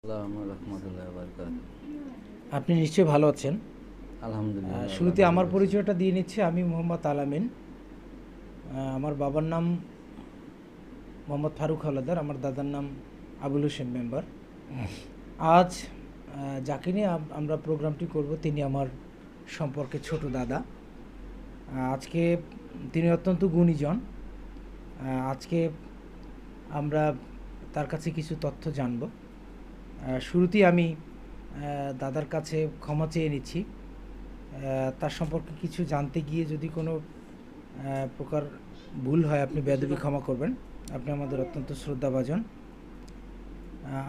আসসালামু রহমতুল্লাহি ওয়া বারাকাতুহু। আপনি নিশ্চয়ই ভালো আছেন। আলহামদুলিল্লাহ, আল্লাহ শুরুতে ভালো আমার রাখছে। পরিচয়টা দিয়ে নিচ্ছি। আমি মোহাম্মদ আলামিন। আমার বাবার নাম মোহাম্মদ ফারুক হাওলাদার, আমার দাদার নাম আবুল হোসেন মেম্বার। আজ যাকে নিয়ে আমরা প্রোগ্রামটি করব তিনি আমার সম্পর্কে ছোট দাদা। আজকে তিনি অত্যন্ত গুণীজন। আজকে আমরা তার কাছে কিছু তথ্য জানব। শুরুতেই আমি দাদার কাছে ক্ষমা চেয়ে নিচ্ছি। তার সম্পর্কে কিছু জানতে গিয়ে যদি কোনো প্রকার ভুল হয় আপনি বেয়াদবি ক্ষমা করবেন। আপনি আমাদের অত্যন্ত শ্রদ্ধাভাজন।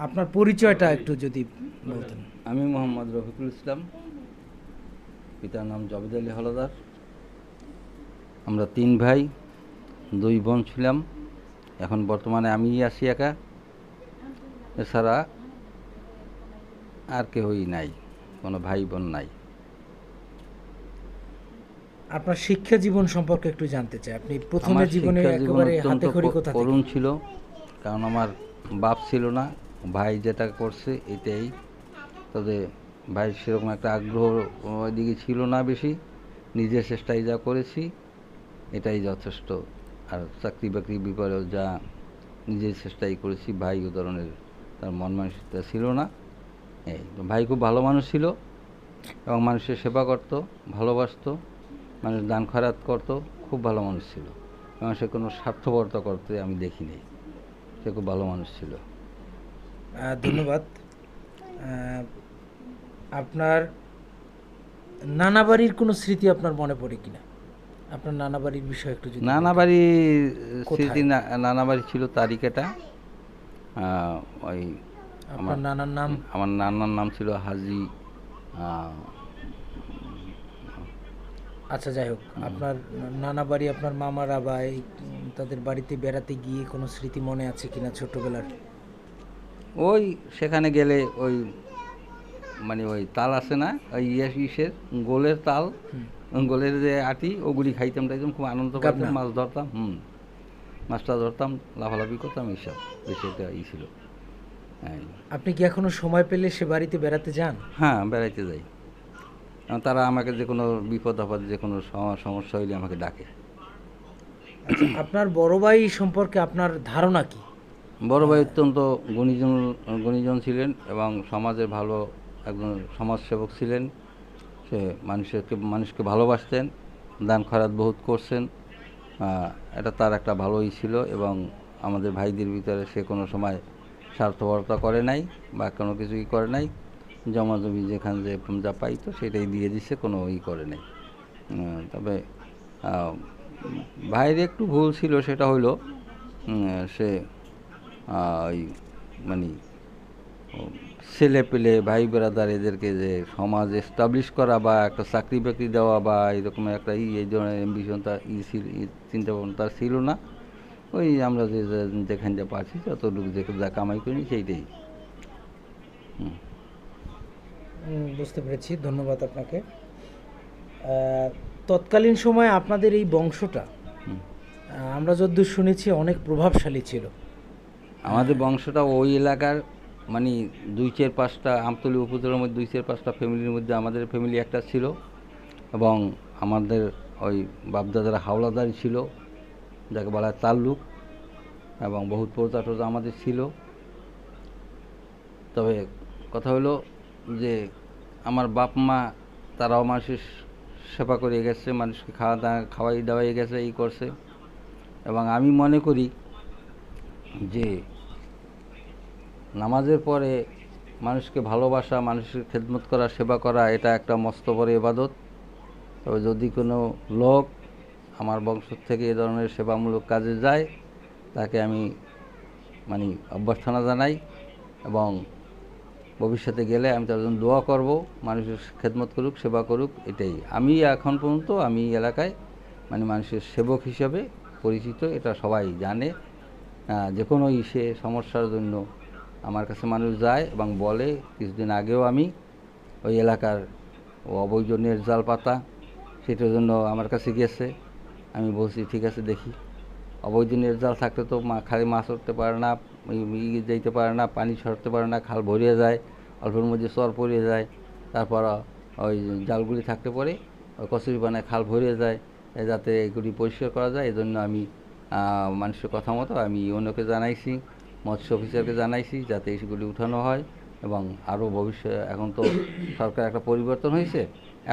আপনার পরিচয়টা একটু যদি বলতেন। আমি মোহাম্মদ রফিকুল ইসলাম, পিতার নাম জবেদ আলী হাওলাদার। আমরা 3 ভাই 2 বোন ছিলাম। এখন বর্তমানে আমিই আছি একা, এছাড়া আর কেউই নাই, কোনো ভাই বোন নাই। আপনার শিক্ষা জীবন সম্পর্কে একটু জানতে চাই। আপনি প্রথমে আমার জীবনে শিক্ষা জীবন একেবারে অত্যন্ত হাতে খড়ি কোথা থেকে? করুণ ছিল, কারণ আমার বাপ ছিল না। ভাই যেটা করছে এটাই, তবে ভাই সেরকম একটা আগ্রহ ওইদিকে ছিল না বেশি। নিজের চেষ্টায় যা করেছি এটাই যথেষ্ট। আর চাকরি বাকরির ব্যাপারেও যা নিজের চেষ্টাই করেছি। ভাই ও ধরনের তার মন মানসিকতা ছিল না। এই তো, ভাই খুব ভালো মানুষ ছিল এবং মানুষের সেবা করত, ভালোবাসতো, মানুষ দান খয়রাত করতো, খুব ভালো মানুষ ছিল এবং সে কোনো স্বার্থপরতা করতে আমি দেখিনি। সে খুব ভালো মানুষ ছিল। ধন্যবাদ। আপনার নানা বাড়ির কোনো স্মৃতি আপনার মনে পড়ে কিনা? আপনার নানা বাড়ির বিষয়ে একটু যদি নানা বলতেন। বাড়ি স্মৃতি, কোথায়? নানা বাড়ি ছিল তারিকাটা। ওই আমার আপনার নানার নাম? আমার নানার নাম ছিল হাজি। আচ্ছা, যাই হোক, আপনার নানা বাড়ি, আপনার মামারা বা তাদের বাড়িতে বেড়াতে গিয়ে কোনো স্মৃতি মনে আছে কিনা ছোটবেলার? ওই সেখানে গেলে ওই মানে ওই তাল আছে না, ওই ইসের গোলের তাল, গোলের যে আটি, ওগুলি খাইতাম টাইতাম, খুব আনন্দ পাইতাম, গাবনা। মাছ ধরতাম। মাছটা ধরতাম, লাফালাফি করতাম, এইসব বেশি একটা ছিল। হ্যাঁ। আপনি কি এখনো সময় পেলে সে বাড়িতে বেড়াতে যান? হ্যাঁ, বেড়াইতে যাই। কারণ তারা আমাকে যে কোনো বিপদ আপদ, যে কোনো সমস্যা হইলে আমাকে ডাকে। আচ্ছা, আপনার বড় ভাই সম্পর্কে আপনার ধারণা কি? বড় ভাই অত্যন্ত গুণীজন গুণীজন ছিলেন এবং সমাজের ভালো একজন সমাজসেবক ছিলেন। সে মানুষকে ভালোবাসতেন, দান খয়রাত বহুত করছেন। এটা তার একটা ভালোই ছিল এবং আমাদের ভাইদের ভিতরে সে কোনো সময় স্বার্থপরতা করে নাই বা কোনো কিছুই করে নাই। জমাজমি যেখানে যে যা পাইতো সেটাই দিয়ে দিছে, কোনো করে নাই। তবে আহ, ভাইয়ের একটু ভুল ছিল, সেটা হইলো সে ওই মানে ছেলে পেলে ভাই ব্রাদার এদেরকে যে সমাজ এস্টাবলিশ করা বা একটা চাকরি বাকরি দেওয়া বা এরকম একটা এই ধরনের অ্যাম্বিশন তার চিন্তা ভাবনা তার ছিল না। ওই আমরা যেখানে যা পাচ্ছি যতটুকু যা কামাই করি সেইটাই। বুঝতে পেরেছি, ধন্যবাদ আপনাকে। তৎকালীন সময়ে আপনাদের এই বংশটা, আমরা যদ্দূর শুনেছি, অনেক প্রভাবশালী ছিল। আমাদের বংশটা ওই এলাকার মানে 2-4-5টা আমতলী উপজেলার মধ্যে 2-4-5টা ফ্যামিলির মধ্যে আমাদের ফ্যামিলি একটা ছিল এবং আমাদের ওই বাপদাদারা হাওলাদারি ছিল, যাকে বলা হয় তাল্লুক, এবং বহুত প্রজা টজা আমাদের ছিল। তবে কথা হলো যে আমার বাপ মা তারাও মানুষের সেবা করে গেছে, মানুষকে খাওয়াই দাওয়াই গেছে, এই করছে। এবং আমি মনে করি যে নামাজের পরে মানুষকে ভালোবাসা, মানুষের খেদমত করা, সেবা করা, এটা একটা মস্ত বড় ইবাদত। তবে যদি কোনো লোক আমার বংশ থেকে এ ধরনের সেবামূলক কাজে যায়, তাকে আমি মানে অভ্যর্থনা জানাই এবং ভবিষ্যতে গেলে আমি তার জন্য দোয়া করব, মানুষের খেদমত করুক, সেবা করুক। এটাই আমি এখন পর্যন্ত আমি এলাকায় মানে মানুষের সেবক হিসাবে পরিচিত, এটা সবাই জানে। যে কোনো সমস্যার জন্য আমার কাছে মানুষ যায় এবং বলে। কিছুদিন আগেও আমি ওই এলাকার অবৈধ জাল পাতা, সেটার জন্য আমার কাছে গেছে। আমি বলছি ঠিক আছে, দেখি অবৈধ জাল থাকলে তো খালি মাছ উঠতে পারে না, যেতে পারে না, পানি সরতে পারে না, খাল ভরিয়ে যায়, অল্পের মধ্যে চর পড়িয়ে যায়। তারপর ওই জালগুলি থাকতে পরে ওই কচুরিপানায় খাল ভরিয়ে যায়। যাতে এগুলি পরিষ্কার করা যায়, এই জন্য আমি মানুষের কথা মতো আমি ইউনোকে জানাইছি, মৎস্য অফিসারকে জানাইছি, যাতে এইগুলি উঠানো হয়। এবং আরও ভবিষ্যতে, এখন তো সরকার একটা পরিবর্তন হয়েছে,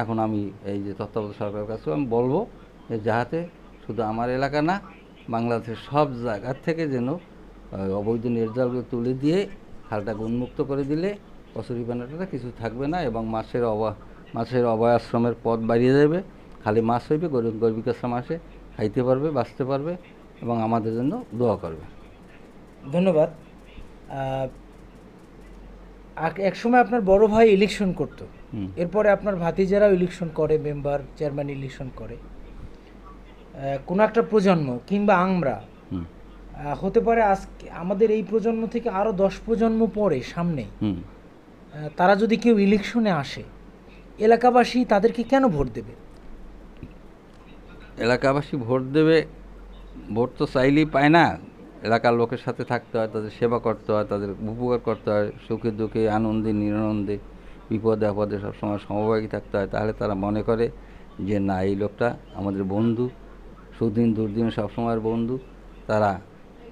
এখন আমি এই যে তত্ত্বাবধায়ক সরকারের কাছেও আমি বলবো যে যাতে শুধু আমার এলাকা না, বাংলাদেশের সব জায়গার থেকে যেন অবৈধ নির্জালগুলো তুলে দিয়ে খালটাকে উন্মুক্ত করে দিলে কচুরিপানাটা কিছু থাকবে না এবং মাছের অভয়াশ্রমের পথ বাড়িয়ে যাবে। খালি মাছ হইবে, গরিব কাছরা মাসে খাইতে পারবে, বাঁচতে পারবে এবং আমাদের জন্য দোয়া করবে। ধন্যবাদ। এক সময় আপনার বড় ভাই ইলেকশন করতো, এরপরে আপনার ভাতিজারাও ইলেকশন করে, মেম্বার চেয়ারম্যান ইলেকশন করে। কোনো একটা প্রজন্ম কিংবা আমরা হতে পারে আজকে আমাদের এই প্রজন্ম থেকে আরও 10 প্রজন্ম পরে সামনে তারা যদি কেউ ইলেকশনে আসে, এলাকাবাসী তাদেরকে কেন ভোট দেবে? এলাকাবাসী ভোট দেবে, ভোট তো চাইলেই পায় না। এলাকার লোকের সাথে থাকতে হয়, তাদের সেবা করতে হয়, তাদের উপকার করতে হয়, সুখে দুঃখে, আনন্দে নিরানন্দে, বিপদে আপদে সবসময় সমভাগী থাকতে হয়। তাহলে তারা মনে করে যে না, এই লোকটা আমাদের বন্ধু, সুদিন দুর্দিনে সবসময়ের বন্ধু।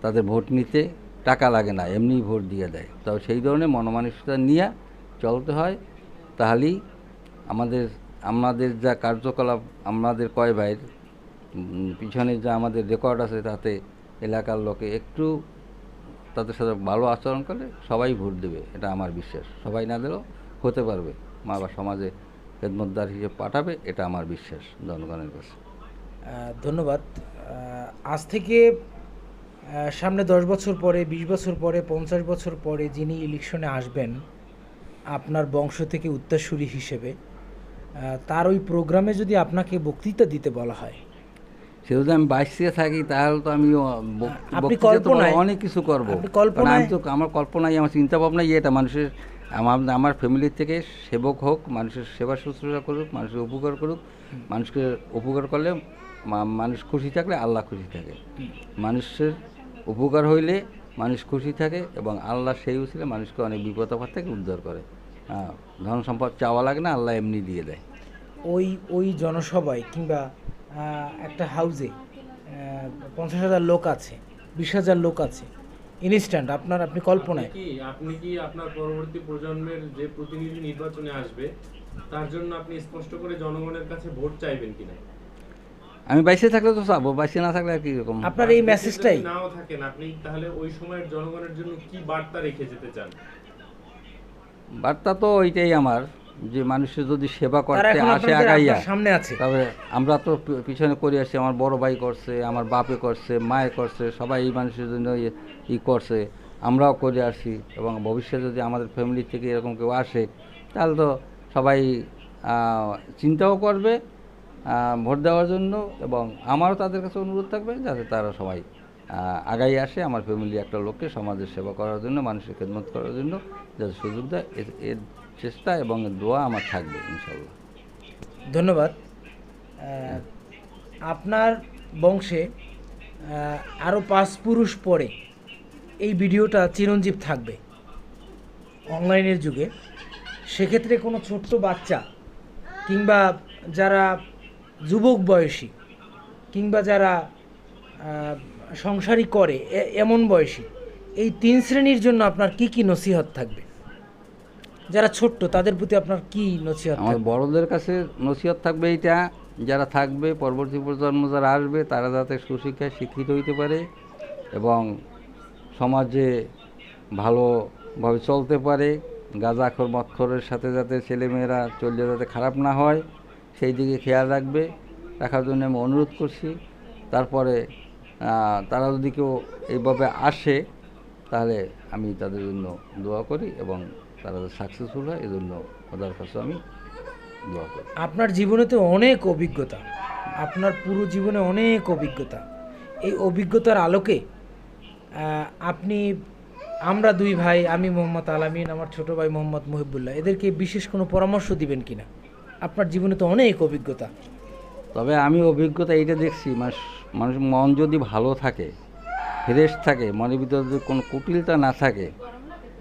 তাদের ভোট নিতে টাকা লাগে না, এমনিই ভোট দিয়ে দেয়। তবে সেই ধরনের মনোমানসিকতা নিয়ে চলতে হয়। তাহলেই আমাদের যা কার্যকলাপ, আমাদের কয় ভাইয়ের পিছনে যা আমাদের রেকর্ড আছে, তাতে এলাকার লোকে একটু তাদের সাথে ভালো আচরণ করলে সবাই ভোট দেবে, এটা আমার বিশ্বাস। সবাই না দিলেও হতে পারবে, বা সমাজে খেদমতদার হিসেবে পাঠাবে, এটা আমার বিশ্বাস জনগণের কাছে। ধন্যবাদ। আজ থেকে সামনে 10 বছর পরে, 20 বছর পরে, 50 বছর পরে যিনি ইলেকশনে আসবেন আপনার বংশ থেকে উত্তরসূরি হিসেবে, তার ওই প্রোগ্রামে যদি আপনাকে বক্তৃতা দিতে বলা হয়, সে যদি আমি বাইশে থাকি, তাহলে তো আমি অনেক কিছু করবো। আমি তো, আমার কল্পনাই, আমার চিন্তা ভাবনাই এটা, আমার ফ্যামিলির থেকে সেবক হোক, মানুষের সেবা শুশ্রূষা করুক, মানুষের উপকার করুক। মানুষকে উপকার করলে, মানুষ খুশি থাকলে আল্লাহ খুশি থাকে। মানুষের উপকার হইলে মানুষ খুশি থাকে এবং আল্লাহ সেই উচিলে মানুষকে অনেক বিপদ আপদ থেকে উদ্ধার করে। ধন সম্পদ চাওয়া লাগে না, আল্লাহ এমনি দিয়ে দেয়। ওই জনসভায় কিংবা একটা হাউজে 50,000 লোক আছে, 20,000 লোক আছে, ইনস্ট্যান্ট আপনি কল্পনায়, আপনি কি আপনার পরবর্তী প্রজন্মের যে প্রতিনিধি নির্বাচনে আসবে তার জন্য আপনি স্পষ্ট করে জনগণের কাছে ভোট চাইবেন কিনা? আমি বাইসে থাকলে তো চাবো, বাইসে না থাকলে আর কি রকম। আপনার এই মেসেজটাই নাও থাকেন, আপনি তাহলে ওই সময়ের জনগণের জন্য কি বার্তা রেখে যেতে চান? বার্তা তো ওইটাই আমার, যে মানুষের যদি সেবা করতে আসে আগাইয়া সামনে আছে, তবে আমরা তো পিছনে করে আসছি। আমার বড় ভাই করছে, আমার বাপে করছে, মায়ে করছে, সবাই এই মানুষের জন্য করছে, আমরাও করে আসছি। এবং ভবিষ্যতে যদি আমাদের ফ্যামিলি থেকে এরকম কেউ আসে, তাহলে তো সবাই চিন্তাও করবে ভোট দেওয়ার জন্য। এবং আমারও তাদের কাছে অনুরোধ থাকবে যাতে তারা সবাই আগাই আসে, আমার ফ্যামিলি একটা লোককে সমাজের সেবা করার জন্য, মানুষের খেদমত করার জন্য যাতে সুযোগ দেয়, এর চেষ্টা এবং দোয়া আমার থাকবে ইনশাল্লাহ। ধন্যবাদ। আপনার বংশে আরও 5 পুরুষ পরে এই ভিডিওটা চিরঞ্জীব থাকবে অনলাইনের যুগে। সেক্ষেত্রে কোনো ছোট্ট বাচ্চা কিংবা যারা যুবক বয়সী কিংবা যারা সংসারী করে এমন বয়সী, এই 3 শ্রেণীর জন্য আপনার কি কি নসিহত থাকবে? যারা ছোট্ট তাদের প্রতি আপনার কি নসিহত? আমার বড়দের কাছে নসিহত থাকবে এইটা, যারা থাকবে পরবর্তী প্রজন্ম যারা আসবে, তারা যাতে সুশিক্ষায় শিক্ষিত হইতে পারে এবং সমাজে ভালোভাবে চলতে পারে। গাঁজাখোর মদখোরের সাথে যাতে ছেলেমেয়েরা চললে যাতে খারাপ না হয়, সেই দিকে খেয়াল রাখার জন্য আমি অনুরোধ করছি। তারপরে তারা যদি কেউ এইভাবে আসে, তাহলে আমি তাদের জন্য দোয়া করি এবং তারা সাকসেসফুল হয়, এই জন্য ওদের কাছে আমি দোয়া করি। আপনার জীবনে তো অনেক অভিজ্ঞতা, আপনার পুরো জীবনে অনেক অভিজ্ঞতা। এই অভিজ্ঞতার আলোকে আমরা 2 ভাই, আমি মোহাম্মদ আলামিন, আমার ছোট ভাই মোহাম্মদ মুহিবুল্লাহ, এদেরকে বিশেষ কোনো পরামর্শ দিবেন কিনা? আপনার জীবনে তো অনেক অভিজ্ঞতা। তবে আমি অভিজ্ঞতা এইটা দেখছি, মানুষ মন যদি ভালো থাকে ফ্রেশ থাকে, মনের ভিতরে যদি কোনো কুটিলতা না থাকে,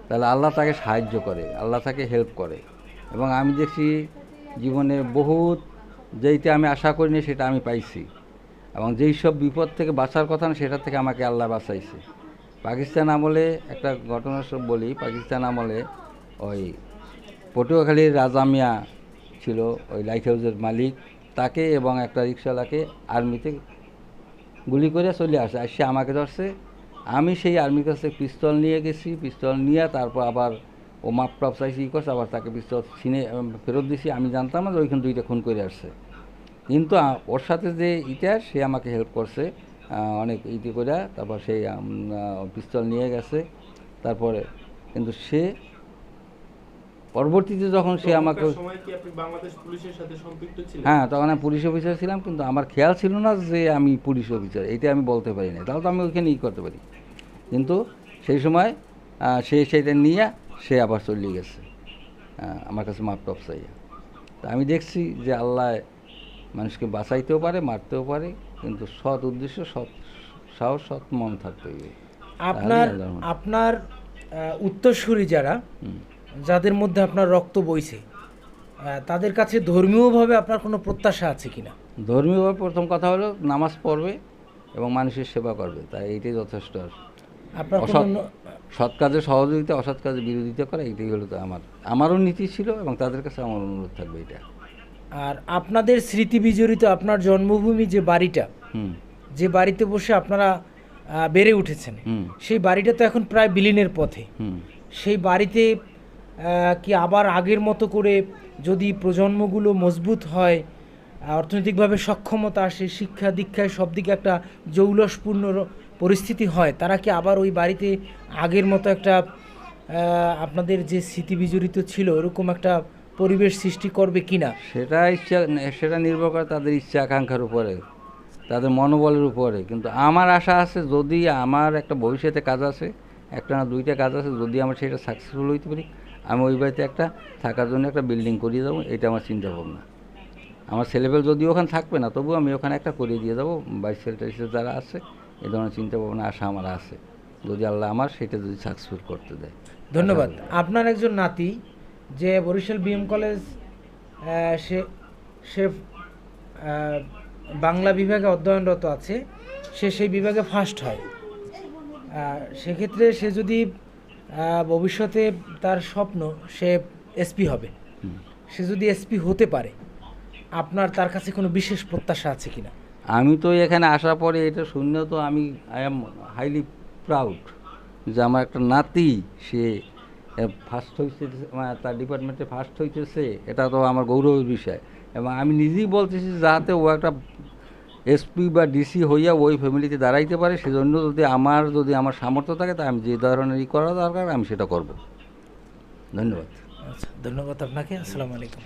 তাহলে আল্লাহ তাকে সাহায্য করে, আল্লাহ তাকে হেল্প করে। এবং আমি দেখছি জীবনে বহুত যেইটা আমি আশা করিনি সেটা আমি পাইছি, এবং যেই সব বিপদ থেকে বাঁচার কথা না সেটা থেকে আমাকে আল্লাহ বাঁচাইছে। পাকিস্তান আমলে একটা ঘটনা সব বলি। পাকিস্তান আমলে ওই পটুয়াখালীর রাজা মিয়া ছিল ওই লাইট হাউসের মালিক, তাকে এবং একটা রিক্সাওয়ালাকে আর্মিতে গুলি করে চলে আসে আমাকে ধরছে। আমি সেই আর্মির কাছে পিস্তল নিয়ে গেছি, পিস্তল নিয়ে তারপর আবার ও মাপ টাপ চাইছি ই করছে, আবার তাকে পিস্তল ছিনে ফেরত দিছি। আমি জানতাম না যে ওইখানে 2টা খুন করে আসছে, কিন্তু ওর সাথে যে সে আমাকে হেল্প করছে অনেক করে, তারপর সেই পিস্তল নিয়ে গেছে। তারপরে কিন্তু সে পরবর্তীতে যখন সে আমাকে, তখনকার সময় কি আপনি বাংলাদেশ পুলিশের সাথে সম্পৃক্ত ছিলেন? হ্যাঁ তখন আমি পুলিশ অফিসার ছিলাম, কিন্তু আমার খেয়াল ছিল না যে আমি পুলিশ অফিসার, এইটা আমি বলতে পারি না। তাহলে তো আমি ওইখানে করতে পারি, কিন্তু সেই সময় সে সেইটা নিয়ে সে আবার চলে গেছে আমার কাছে মাপ টপ চাইয়া। তা আমি দেখছি যে আল্লাহ মানুষকে বাঁচাইতেও পারে, মারতেও পারে, কিন্তু সৎ উদ্দেশ্য, সৎ সাহস, সৎ মন থাকতে হবে। আপনার উত্তরসূরি যারা, যাদের মধ্যে আপনার রক্ত বইছে, তাদের কাছে ধর্মীয়ভাবে আপনার কোনো প্রত্যাশা আছে কিনা? ধর্মীয়ভাবে প্রথম কথা হলো নামাজ পড়বে এবং মানুষের সেবা করবে, তাই এইটাই যথেষ্ট। আর আপনার সৎ কাজে সহযোগিতা, অসৎ কাজে বিরোধিতা করা, এইটাই হলো তো আমারও নীতি ছিল, এবং তাদের কাছে আমার অনুরোধ থাকবে এটা। আর আপনাদের স্মৃতি বিজড়িত আপনার জন্মভূমি যে বাড়িটা, যে বাড়িতে বসে আপনারা বেড়ে উঠেছেন, সেই বাড়িটা তো এখন প্রায় বিলীনের পথে। সেই বাড়িতে কি আবার আগের মতো করে যদি প্রজন্মগুলো মজবুত হয়, অর্থনৈতিকভাবে সক্ষমতা আসে, শিক্ষা দীক্ষায় সব দিকে একটা জৌলসপূর্ণ পরিস্থিতি হয়, তারা কি আবার ওই বাড়িতে আগের মতো একটা আপনাদের যে স্মৃতি বিজড়িত ছিল ওরকম একটা পরিবেশ সৃষ্টি করবে কিনা? সেটা নির্ভর করে তাদের ইচ্ছা আকাঙ্ক্ষার উপরে, তাদের মনোবলের উপরে। কিন্তু আমার আশা আছে, যদি আমার একটা ভবিষ্যতে কাজ আছে, একটা না 2টা কাজ আছে, যদি আমার সেটা সাকসেসফুল হইতে পারি, আমি ওই বাড়িতে একটা থাকার জন্য একটা বিল্ডিং করিয়ে দেবো, এটা আমার চিন্তা ভাবনা। আমার ছেলেবেল যদিও ওখানে থাকবে না, তবুও আমি ওখানে একটা করিয়ে দিয়ে দেবো। বাইশ ছেলে যারা আছে, এই ধরনের চিন্তা ভাবনা, আশা আমার আছে, যদি আল্লাহ আমার সেটা যদি সাকসেসফুল করতে দেয়। ধন্যবাদ। আপনার একজন নাতি যে বরিশাল বিএম কলেজ, সে বাংলা বিভাগে অধ্যয়নরত আছে, সে সেই বিভাগে ফার্স্ট হয়। সেক্ষেত্রে সে যদি ভবিষ্যতে তার স্বপ্ন সে এসপি হবে, সে যদি এসপি হতে পারে, আপনার তার কাছে কোনো বিশেষ প্রত্যাশা আছে কিনা? আমি তো এখানে আসার পরে এটা শুনে তো আই এম হাইলি প্রাউড যে আমার একটা নাতি সে ফার্স্ট হয়েছে, তার ডিপার্টমেন্টে ফার্স্ট হইতেছে, এটা তো আমার গৌরবের বিষয়। এবং আমি নিজেই বলতেছি যাতে ও একটা এসপি বা ডিসি হইয়া ওই ফ্যামিলিতে দাঁড়াইতে পারে, সেজন্য যদি আমার সামর্থ্য থাকে, তা আমি যে ধরনের করা দরকার আমি সেটা করব। ধন্যবাদ। আচ্ছা, ধন্যবাদ আপনাকে। আসসালামু আলাইকুম।